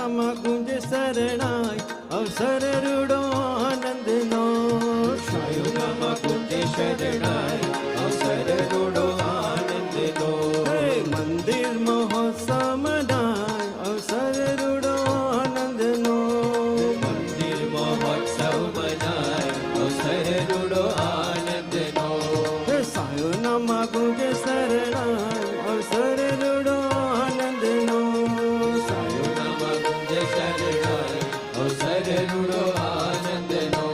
નામા ગુંજ શરણાય અવસર રૂડો આનંદનો. સાયો નામા ગુંજ શરણાય અવસર રૂડો આનંદનો. મંદિર મહોત્સવ મનાય અવસર રૂડો આનંદનો. મંદિર મહોત્સવ મનાય અવસર રૂડો આનંદનો. સાયો નામા ગુંજ શરણાય અવસર રૂડો આનંદનો. સાયો નામા ગુંજ શરણાય અવસર રૂડો આનંદનો.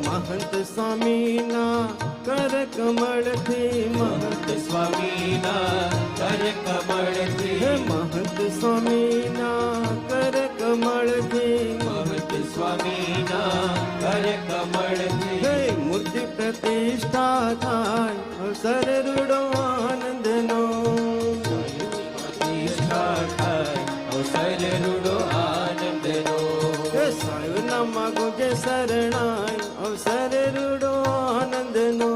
મહંત સ્વામીના કર કમળથી મહંત સ્વામીના કર કમળથી. મહંત સ્વામીના કર કમળથી મહંત સ્વામીના કર કમળથી. મૂર્તિ પ્રતિષ્ઠા થાય અવસર રૂડો આનંદનો. પ્રતિષ્ઠા થાય અવસર રૂડો આનંદનો. સાયો નામા ગુંજ શરણાય અવસર રૂડો આનંદનો.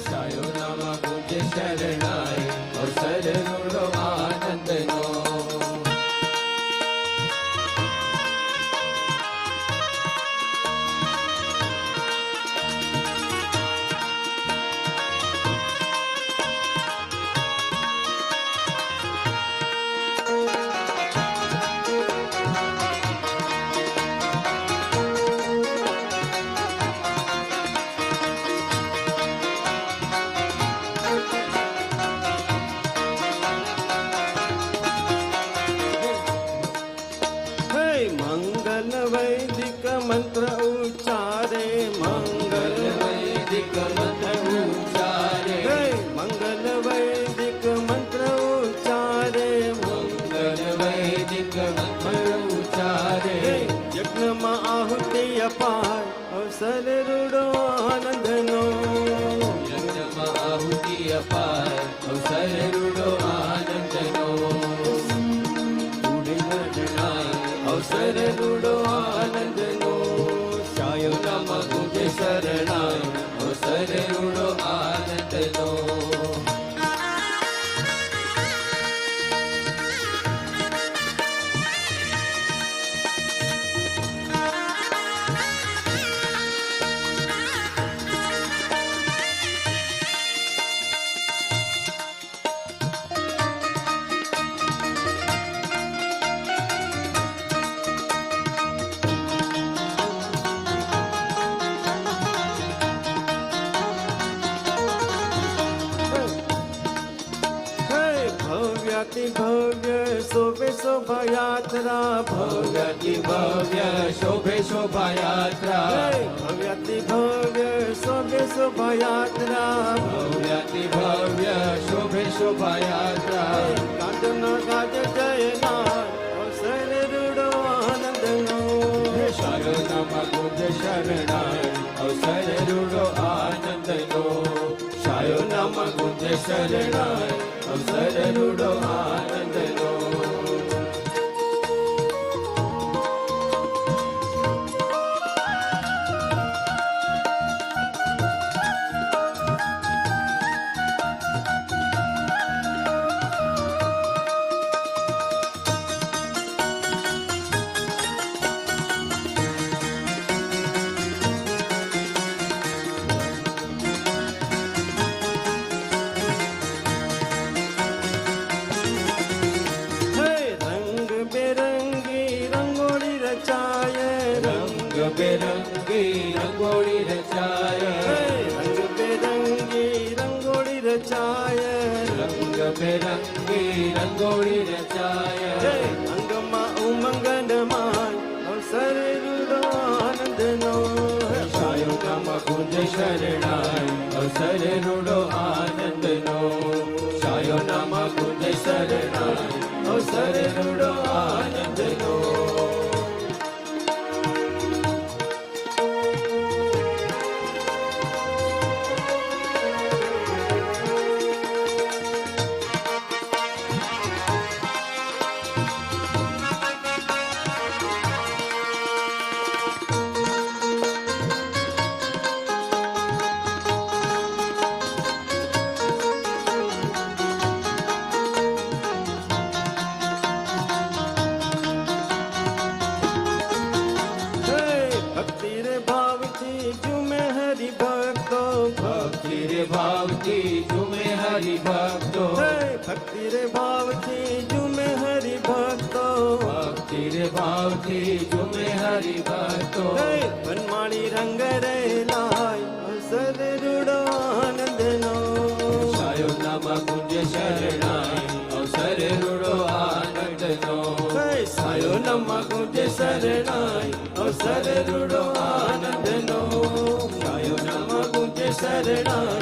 સાયો નામા ગુંજ શરણાય અવસર રૂડો આનંદનો. મંગલ વૈદિક મંત્ર ઉચ્ચારે. મંગલ વૈદિક મંત્ર ઉચ્ચારે. મંગલ વૈદિક મંત્ર ઉચ્ચારે. મંગલ વૈદિક મંત્ર ઉચ્ચારે. યજ્ઞમાં આહુતિ અપાય અવસર રૂડો આનંદનો. યજ્ઞમાં આહુતિ અપાય અવસર રૂડો આનંદનો. અવસર રૂડો આનંદનો. સાયો નામા ગુંજ શરણાય અવસર રૂડો આનંદનો. ભવ્યાતિ ભવ્ય શોભે શોભાયાત્રા. ભવ્યાતિ ભવ્ય શોભે શોભાયાત્રા. ભવ્યાતિ ભવ્ય શોભે શોભાયાત્રા. ભવ્યાતિ ભવ્ય શોભે શોભાયાત્રા. ગાજનો ગાજ જયનાર અવસર રૂડો આનંદનો. સાયો નામા ગુંજ શરણાય અવસર રૂડો આનંદનો. સાયો નામા ગુંજ શરણાય અવસર રૂડો આનંદનો. બેરંગી રંગોળી રચાય. રંગ બેરંગી રંગોળી રચાય. રંગ બેરંગી રંગોળી રચાય. અંગમાં ઉમંગનમાય અવસર રૂડો આનંદનો. સાયો નામા ગુંજ શરણાય અવસર રૂડો આનંદનો. સાયો નામા ગુંજ શરણાય અવસર રૂડો આનંદનો. ભક્તિ રે ભાવથી ઝૂમે હરિ ભક્તો. ભક્તિ રે ભાવથી ઝૂમે હરિ ભક્તો. ભક્તિ રે ભાવથી ઝૂમે હરિ ભક્તો. ભક્તિ રે ભાવથી ઝૂમે હરિ ભક્તો. વનમાળી રંગ રે લાય અવસર રૂડો આનંદનો. સાયો નામ કુંજ શરણાઈ અવસર રૂડો આનંદનો. સાયો નમ ગુંજ શરણાઈ અવસર રૂડો આનંદનો. સાયો નમ ગુંજ શરણાઈ